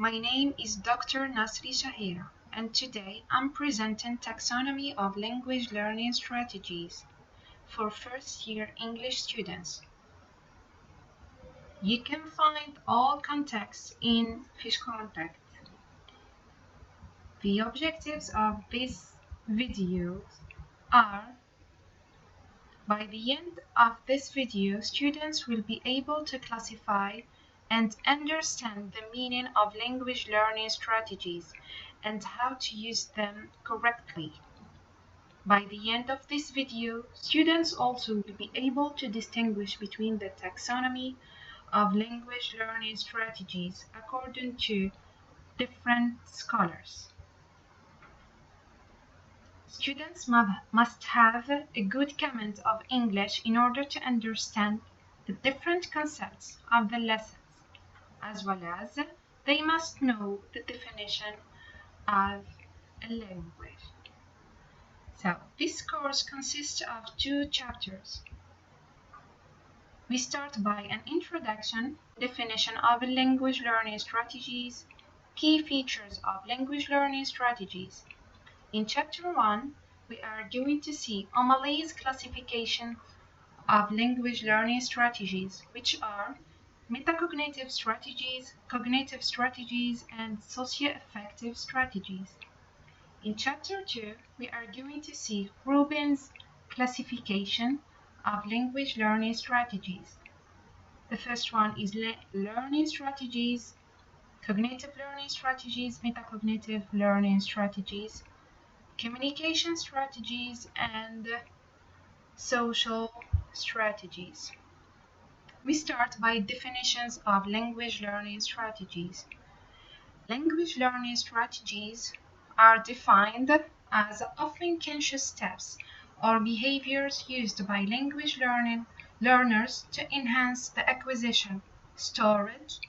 my name is Dr. Nasri Chahira, and today I'm presenting Taxonomy of Language Learning Strategies for first-year English students. You can find all context in Fish Contact. The objectives of this video are: by the end of this video, students will be able to classify and understand the meaning of language learning strategies and how to use them correctly. By the end of this video, students also will be able to distinguish between the taxonomy of language learning strategies according to different scholars. Students must have a good command of English in order to understand the different concepts of the lessons, as well as they must know the definition of a language. So, this course consists of 2 chapters. We start by an introduction, definition of language learning strategies, key features of language learning strategies. In Chapter 1, we are going to see Omalley's classification of language learning strategies, which are metacognitive strategies, cognitive strategies, and socio-affective strategies. In Chapter 2, we are going to see Rubin's classification of language learning strategies. The first one is learning strategies, cognitive learning strategies, metacognitive learning strategies, communication strategies, and social strategies. We start by definitions of language learning strategies. Language learning strategies are defined as often conscious steps or behaviors used by language learners to enhance the acquisition, storage,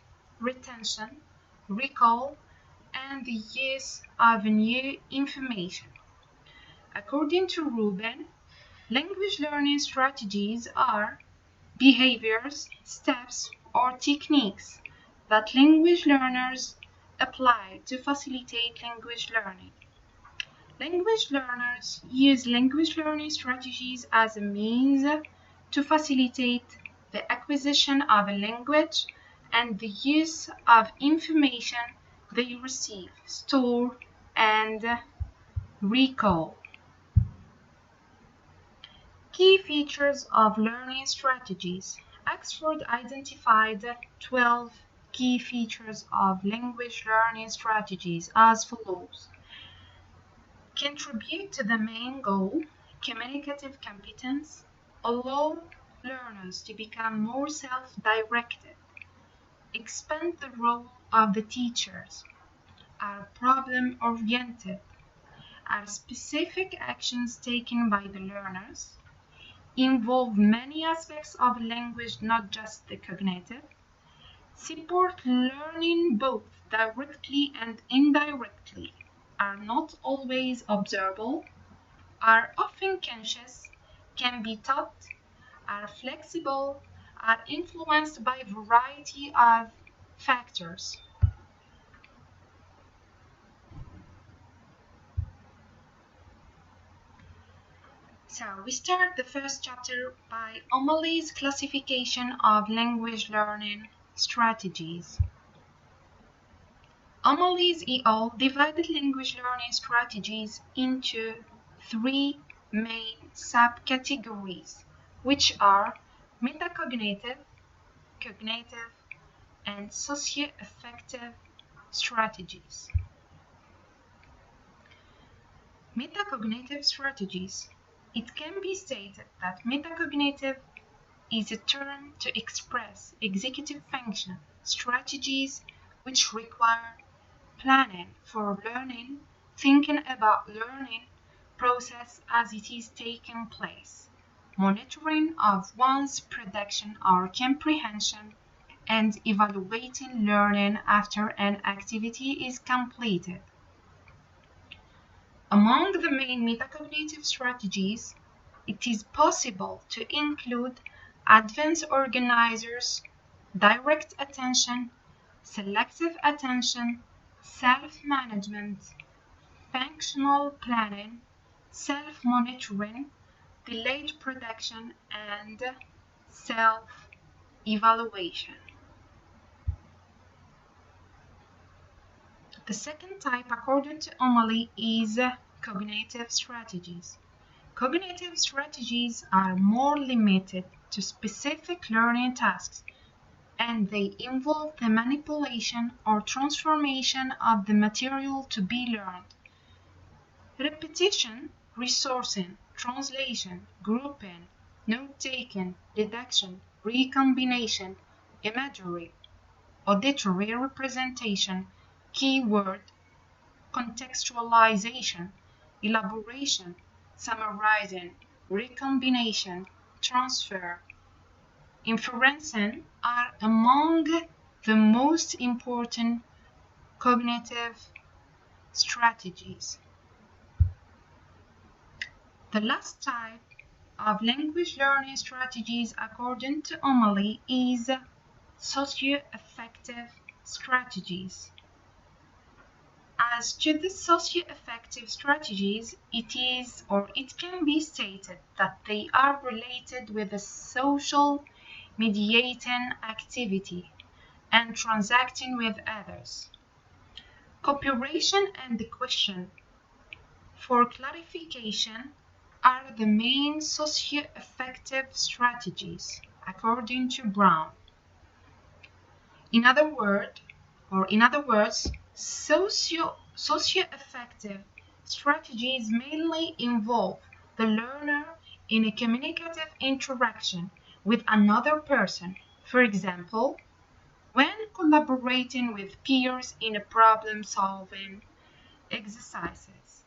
retention, recall, and the use of new information. According to Rubin, language learning strategies are behaviors, steps, or techniques that language learners apply to facilitate language learning. Language learners use language learning strategies as a means to facilitate the acquisition of a language and the use of information they receive, store, and recall. Key features of learning strategies. Oxford identified 12 key features of language learning strategies as follows: contribute to the main goal, communicative competence, allow learners to become more self-directed, expand the role of the teachers, are problem-oriented, are specific actions taken by the learners, involve many aspects of language, not just the cognitive, support learning both directly and indirectly, are not always observable, are often conscious, can be taught, are flexible, are influenced by a variety of factors. So we start the first chapter by Omalley's classification of language learning strategies. Omalley's et al. Divided language learning strategies into 3 main subcategories, which are metacognitive, cognitive, and socio-affective strategies. Metacognitive strategies. It can be stated that metacognitive is a term to express executive function strategies which require planning for learning, thinking about learning process as it is taking place, monitoring of one's production or comprehension, and evaluating learning after an activity is completed. Among the main metacognitive strategies, it is possible to include advanced organizers, direct attention, selective attention, self-management, functional planning, self-monitoring, delayed production, and self-evaluation. The second type, according to Omalley, is cognitive strategies. Cognitive strategies are more limited to specific learning tasks, and they involve the manipulation or transformation of the material to be learned. Repetition, resourcing, translation, grouping, note-taking, deduction, recombination, imagery, auditory representation, keyword, contextualization, elaboration, summarizing, recombination, transfer, inferencing are among the most important cognitive strategies. The last type of language learning strategies, according to Omalley, is socio-affective strategies. As to the socio-affective strategies, it can be stated that they are related with the social mediating activity and transacting with others. Cooperation and the question for clarification are the main socio-affective strategies, according to Brown. In other words, socio-affective strategies mainly involve the learner in a communicative interaction with another person, for example, when collaborating with peers in a problem-solving exercises.